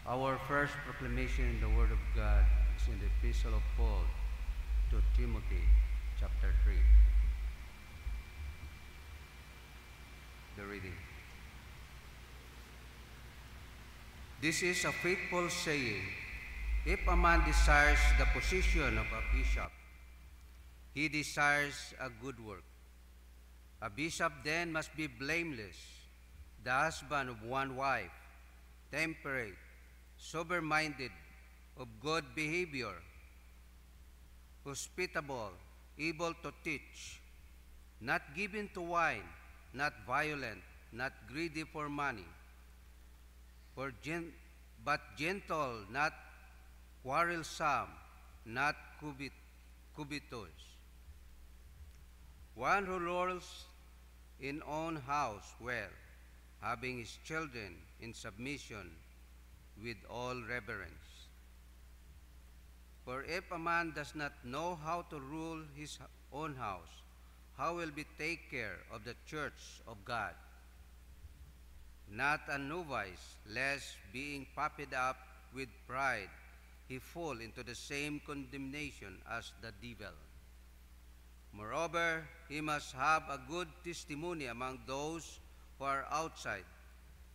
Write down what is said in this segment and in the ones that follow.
Our first proclamation in the Word of God is in the Epistle of Paul to Timothy, chapter 3. The reading. This is a faithful saying. If a man desires the position of a bishop, he desires a good work. A bishop then must be blameless, the husband of one wife, temperate, sober-minded, of good behavior, hospitable, able to teach, not given to wine, not violent, not greedy for money, but gentle, not quarrelsome, not covetous. One who rules in own house well, having his children in submission with all reverence. For if a man does not know how to rule his own house, how will he take care of the church of God? Not a novice, lest being puffed up with pride, he fall into the same condemnation as the devil. Moreover, he must have a good testimony among those who are outside,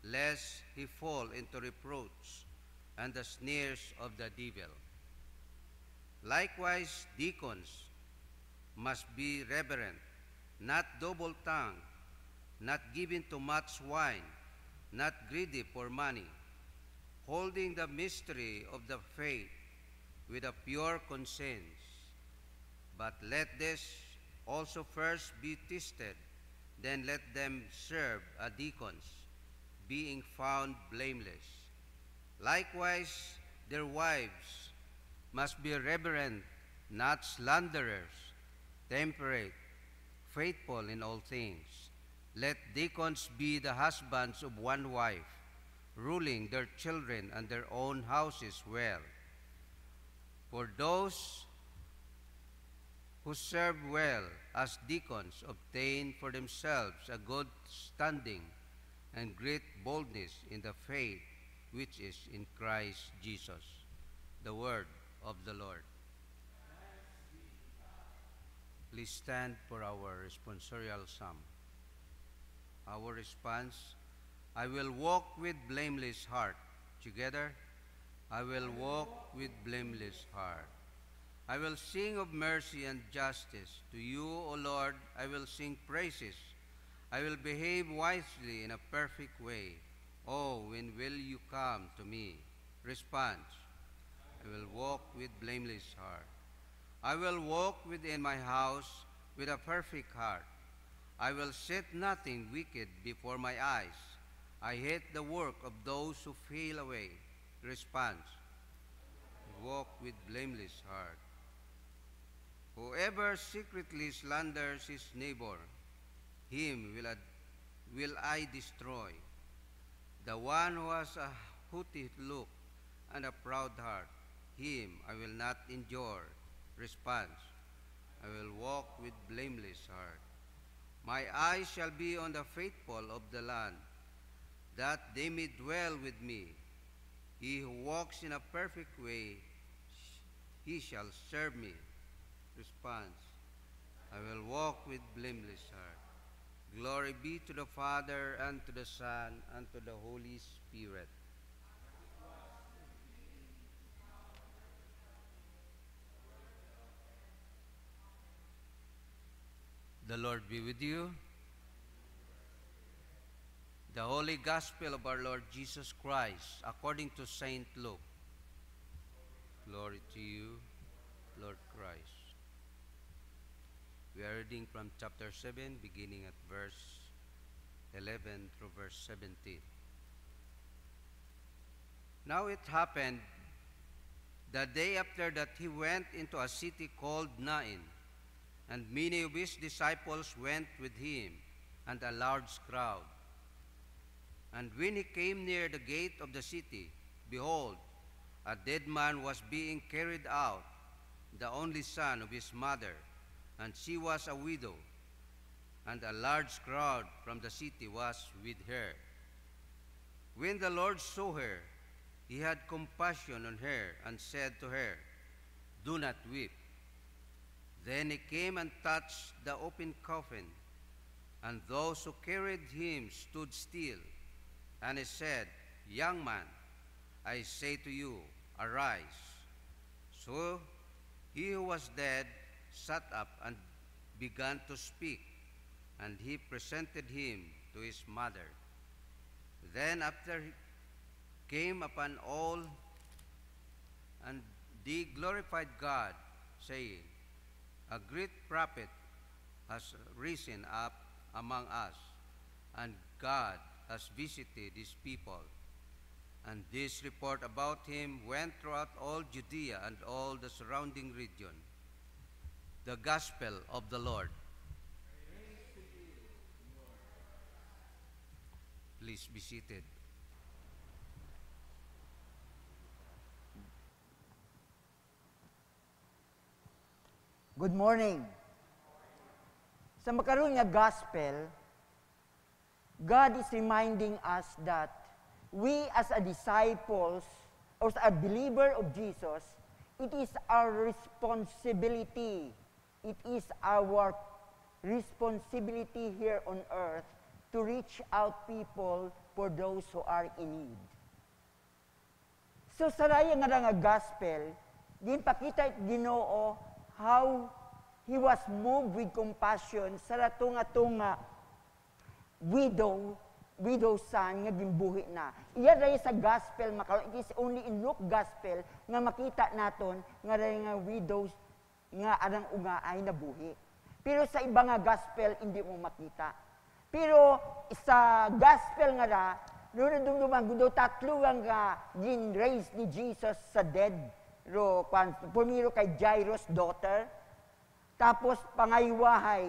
lest he fall into reproach and the snares of the devil. Likewise, deacons must be reverent, not double-tongued, not given to much wine, not greedy for money, holding the mystery of the faith with a pure conscience. But let this also first be tested, then let them serve as deacons, being found blameless. Likewise, their wives must be reverent, not slanderers, temperate, faithful in all things. Let deacons be the husbands of one wife, ruling their children and their own houses well. For those who serve well as deacons obtain for themselves a good standing and great boldness in the faith which is in Christ Jesus. The word of the Lord. Please stand for our responsorial psalm. Our response, I will walk with blameless heart. Together, I will walk with blameless heart. I will sing of mercy and justice. To you, O Lord, I will sing praises. I will behave wisely in a perfect way. Oh, when will you come to me? Response, I will walk with blameless heart. I will walk within my house with a perfect heart. I will set nothing wicked before my eyes. I hate the work of those who fail away. Response, I walk with blameless heart. Whoever secretly slanders his neighbor, him will I destroy. The one who has a haughty look and a proud heart, him I will not endure. Response, I will walk with blameless heart. My eyes shall be on the faithful of the land, that they may dwell with me. He who walks in a perfect way, he shall serve me. Response, I will walk with blameless heart. Glory be to the Father, and to the Son, and to the Holy Spirit. The Lord be with you. The Holy Gospel of our Lord Jesus Christ, according to Saint Luke. Glory to you, Lord Christ. We are reading from chapter 7, beginning at verse 11 through verse 17. Now it happened the day after that he went into a city called Nain, and many of his disciples went with him, and a large crowd. And when he came near the gate of the city, behold, a dead man was being carried out, the only son of his mother, and she was a widow, and a large crowd from the city was with her. When the Lord saw her, he had compassion on her and said to her, "Do not weep." Then he came and touched the open coffin, and those who carried him stood still. And he said, "Young man, I say to you, arise." So he who was dead sat up and began to speak, and he presented him to his mother. Then after he came upon all, and they glorified God, saying, "A great prophet has risen up among us, and God has visited his people." And this report about him went throughout all Judea and all the surrounding region. The Gospel of the Lord. Please be seated. Good morning. Sa makaroon nga gospel, God is reminding us that we as a disciples or as a believer of Jesus, it is our responsibility. It is our responsibility here on earth to reach out people for those who are in need. So sa raya nga gospel, ginpakita it Ginoo how he was moved with compassion sa ratunga widow son nga gimbuhi na. Iya ray sa gospel makaron, it is only in Luke gospel nga makita naton nga ray nga widows nga arang ungaay na buhi. Pero sa iba nga gospel hindi mo makita. Pero sa gospel nga ra, dumduman gudo tatlo nga gin-raise ni Jesus sa dead. Pumiro kay Jairus' daughter, tapos pangaywahay,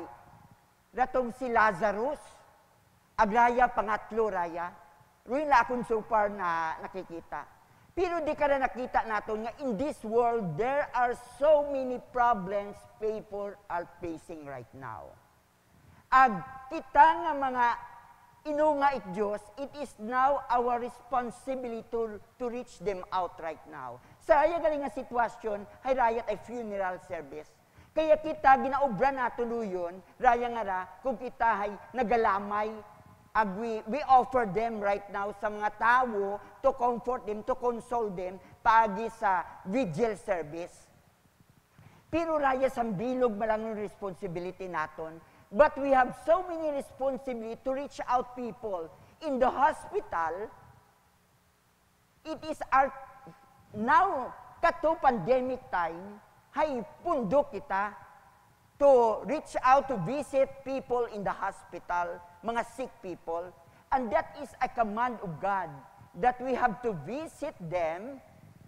ratong si Lazarus, agraya pangatlo raya, ruin na akong so far na nakikita. Pero di ka na nakita nato nga in this world, there are so many problems people are facing right now. Ag kita nga mga inunga it Diyos, it is now our responsibility to reach them out right now. Sa raya galing nga sitwasyon, hay rayat ay funeral service. Kaya kita, ginaobra na tuluyon, raya nga ra, kung kita hay nagalamay, we offer them right now sa mga tao to comfort them, to console them, paagi sa vigil service. Pero raya sa bilog malang yung responsibility naton, but we have so many responsibility to reach out people. In the hospital, it is our, now, kato pandemic time, hay pundo kita to reach out to visit people in the hospital, mga sick people. And that is a command of God that we have to visit them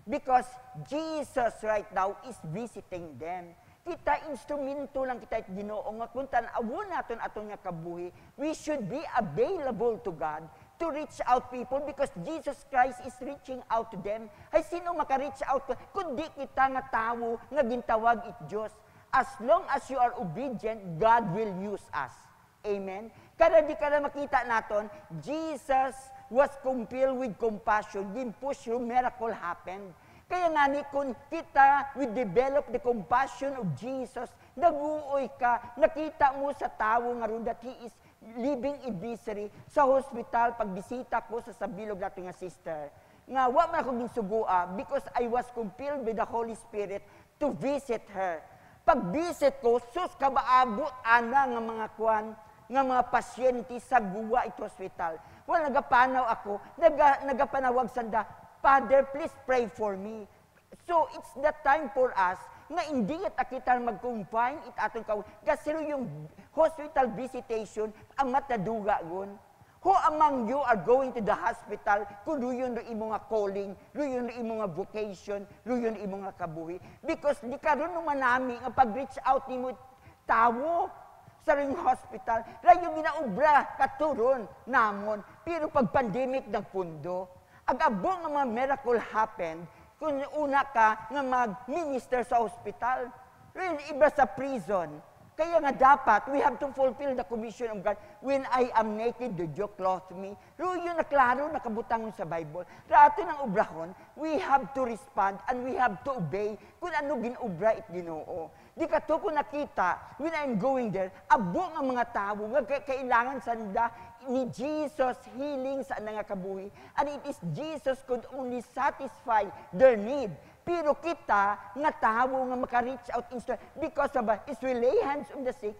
because Jesus right now is visiting them. Kita instrumento lang kita Ginoo nga kung tan-awo naton aton nga kabuhi, we should be available to God to reach out people because Jesus Christ is reaching out to them. Ay sino maka-reach out kundi kita nga tawo nga gintawag it Dios. As long as you are obedient, God will use us. Amen. Kada di kada makita naton, Jesus was compelled with compassion. Gimpush yung miracle happened. Kaya nga ni kung kita we develop the compassion of Jesus, naguoy ka, nakita mo sa tao nga ron that he is living in misery sa hospital, pagbisita ko sa sabilog nato nga sister. Nga, wa man ako ginsugua because I was compelled by the Holy Spirit to visit her. Pag-visit ko, sus kabaabot ana nga mga kwan, nga mga pasyente sa guwa ito hospital. Well, nagapanaw ako, nagapanawag sanda, Father, please pray for me. So, it's the time for us nga hindi kita mag-confine it atong kaw. Kasi yung hospital visitation, ang mataduga gun. Who among you are going to the hospital kung yun imo nga calling, yun imo nga vocation, yun imo nga kabuhi? Because di karon naman nami nga pag-reach out nimo tawo sa ring hospital, rayo minaobra katuron namon. Pero pag pandemic ng pundo, ag-abo nga mga miracle happened kung una ka nga mag-minister sa hospital. Rin iba sa prison. Kaya nga dapat, we have to fulfill the commission of God. When I am naked, did you clothe me? Pero yun na klaro, nakabutangon sa Bible. Rato ng obrahon, we have to respond and we have to obey kung ano ginobra it Ginoo. Di ka to kung nakita, when I'm going there, abo nga mga tao, nga kailangan sanda ni Jesus healing sa nga kabuhi. And it is Jesus could only satisfy their need. Pero kita, nga tao nga maka-reach out in story, because of is we lay hands on the sick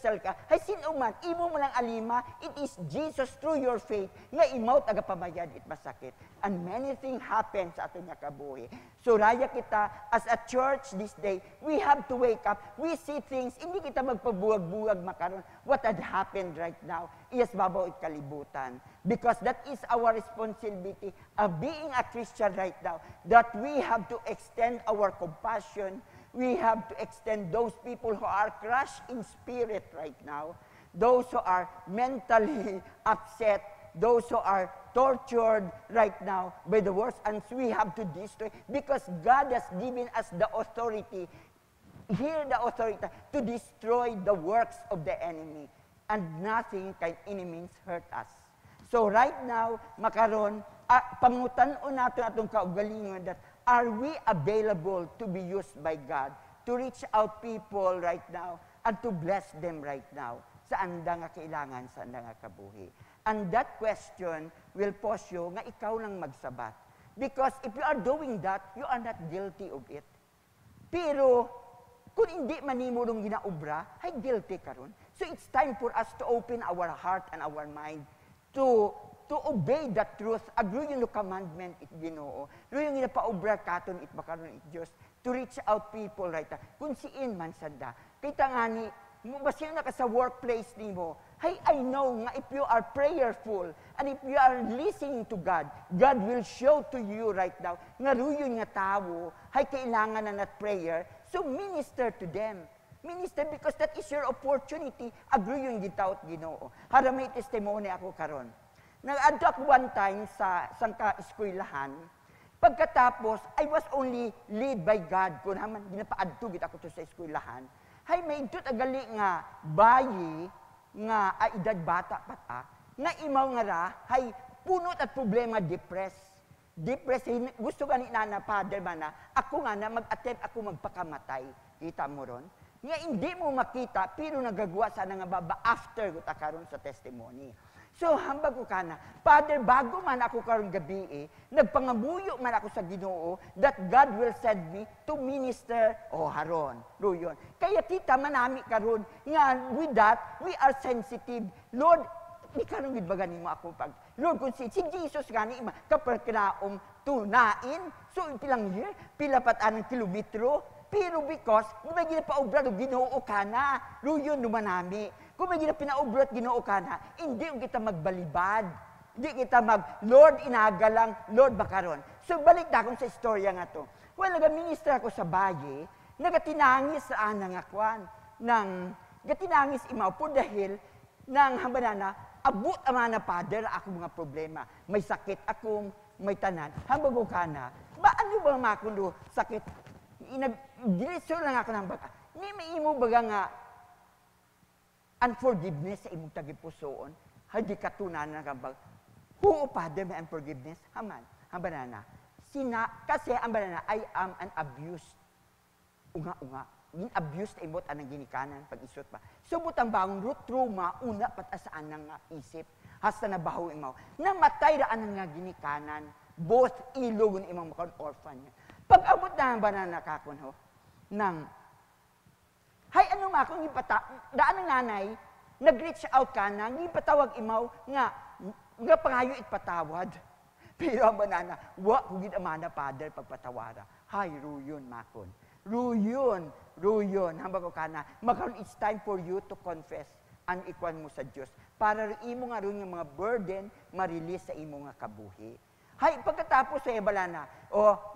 shall ka. Hay sino man, imo mo lang alima, it is Jesus through your faith, nga imaw tagapamayad it masakit. And many things happen sa ato nga kabuhi. So raya kita, as a church this day, we have to wake up. We see things, hindi kita magpabuwag-buwag makaron. What had happened right now, is babaw it kalibutan. Because that is our responsibility of being a Christian right now, that we have to extend our compassion. We have to extend those people who are crushed in spirit right now, those who are mentally upset, those who are tortured right now by the worst, and we have to destroy, because God has given us the authority, here the authority, to destroy the works of the enemy, and nothing can any means hurt us. So right now, makaron, pangutan-on natin atong kaugalingon that are we available to be used by God to reach out people right now and to bless them right now sa anda nga kailangan, sa anda nga kabuhi. And that question will pose you nga ikaw lang magsabat. Because if you are doing that, you are not guilty of it. Pero, kung hindi manimo nung ginaobra, ay guilty ka ron. So it's time for us to open our heart and our mind to obey the truth, agree yung commandment it Ginoo. Yung ginapaobra katon it makaron it Diyos, to reach out people right now. Kung siin man sanda, kita nga ni, basin na ka sa workplace ni mo, hey, I know nga if you are prayerful, and if you are listening to God, God will show to you right now, nga ruyon nga tao, hay kailangan na not prayer, so minister to them. Minister, because that is your opportunity, agree yung gitawat Ginoo. Para may testimony ako karon. Nag-adto ako one time sa sangka-eskwelahan. Pagkatapos, I was only led by God. Kung naman, ginapaadto git ako to sa eskwelahan. Hay, may idot agali nga bayi, nga edad bata pata, nga imaw nga ra, hay, punot at problema, depressed. Depressed, gusto gani na father man na, ako nga na mag-attempt ako magpakamatay. Kita mo ron? Nga hindi mo makita, pero nagagawa sana nga baba after ko karon sa testimony. So, hambag ko kana, Father, bago man ako karong gabi nagpangamuyo man ako sa Ginoo that God will send me to minister, haron, ruyon. Kaya kita manami karon nga with that, we are sensitive. Lord, di karong gidbagan mo ako pag, Lord, kung si Jesus gani, kapagkinaom tunain, so pilang year, pila patanang kilometro, pero because, kung may ginapaobra do Ginoo kana, ruyon dumanami. Kung may ginapinaobra at Ginoo kana, hindi kita magbalibad. Hindi kita Lord, inaga lang, Lord, bakaron. So, balik na akong sa istorya nga to. Well, nag-minister ako sa bayi, nagatinangis sa anang akwan, gatinangis imaw po dahil, nang hambanana, abot ama na Father, ako mga problema. May sakit akong, may tanan. Hambag ko kana, ba ano ba makundo sakit? Diretso lang ako ng baka. May imo baga nga, unforgiveness sa imong tagipusoon, hindi katunanan nga bag, huo Father, may unforgiveness, haman, hambanana. Kasi ang banana, I am an abused. Unga-unga. Abused na imot anang ginikanan, pag-isot pa. Subot ang bang root trauma, una patasaan ng isip, hasta na baho imaw. Namatay raan nga ginikanan, both ilogon imang makon orphan niya. Pag-abot na ang banana kakon ho, nang, hay, ano ma, kung daan ng nanay, nag-reach out ka na, ipatawag imaw, nga pangayo itpatawad. Pero ang banana, kung ginamana, Father, pagpatawara. Hay, ruyon, makon. Ruyon, hamba ko ka na, magkaroon, it's time for you to confess ang ikwan mo sa Diyos. Para imo nga rin yung mga burden, ma-release sa imo nga kabuhi. Hay, pagkatapos sa balana,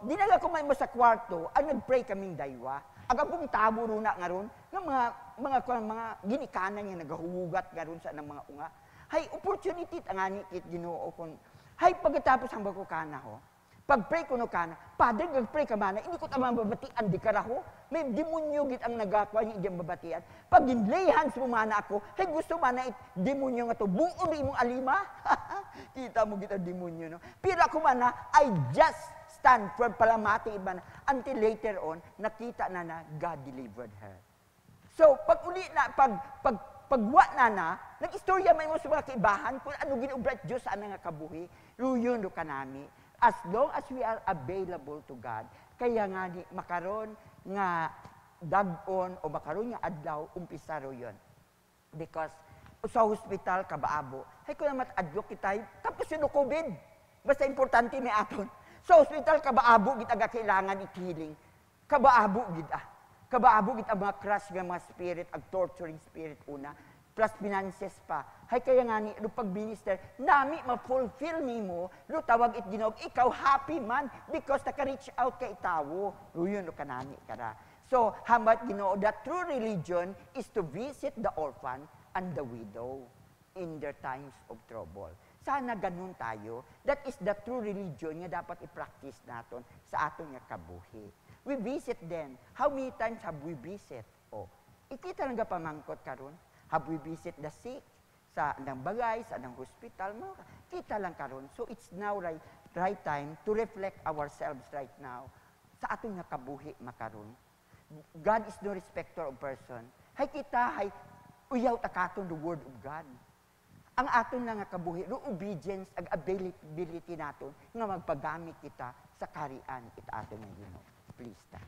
dinaga ko mo sa kwarto, ang nag-pray kaming daywa. Agabong tabo ro na nga ron, ng mga ginikanan nga nagahugat nga ron sa ng mga unga. Hay, opportunity tangani kit Ginoo kon. Hay, pagkatapos ang bago kana ho, Pag-pray kuno ka na, Father, pag-pray ka mana, hindi ko tamang babatian, di karaho. May demonyo git ang nagakwa niya iyang babatian. Pag lay hands mo mana ako, hey gusto mana demonyo nga to, buon di mong alima. Kita mo git ang demonyo, no? Pero ako mana, I just stand for palamati man until later on, nakita na God delivered her. So, pag uli na, pagwa na, nag-istorya may mo sa mga kaibahan kung ano ginubrat Diyos sa nga kabuhi, ruyon do kanami. As long as we are available to God, kaya nga ni makaron nga dag-on o makaron nga adlaw, umpisa ro yun. Because sa hospital, kabaabo, hay ko naman adyo kitay, tapos yun COVID. Basta importante ni aton. Sa hospital, kabaabo, git aga kailangan ikiling. Kabaabo, git Kabaabo, git ang mga crush nga mga spirit, ag torturing spirit una, plus finances pa. Hay kaya nga ni, pag minister, nami ma-fulfill ni mo, tawag it ginog, ikaw happy man, because naka-reach out kay itawo. Yun, kanani kara. So, hamat ginoo, the true religion is to visit the orphan and the widow in their times of trouble. Sana ganun tayo. That is the true religion nga dapat i-practice naton sa aton nga kabuhi. We visit them. How many times have we visit? Oh, ikita lang ga pamangkot karon. Have we visit the sick? Sa nang bagay, sa nang hospital, mo kita lang karon. So it's now right time to reflect ourselves right now sa aton nga kabuhi makaron. God is no respecter of person. Hay kita, hay uyaw takaton the word of God. Ang aton lang nga kabuhi, no obedience, ag availability naton nga magpagamit kita sa karian it aton nga Ginoo. Please stand.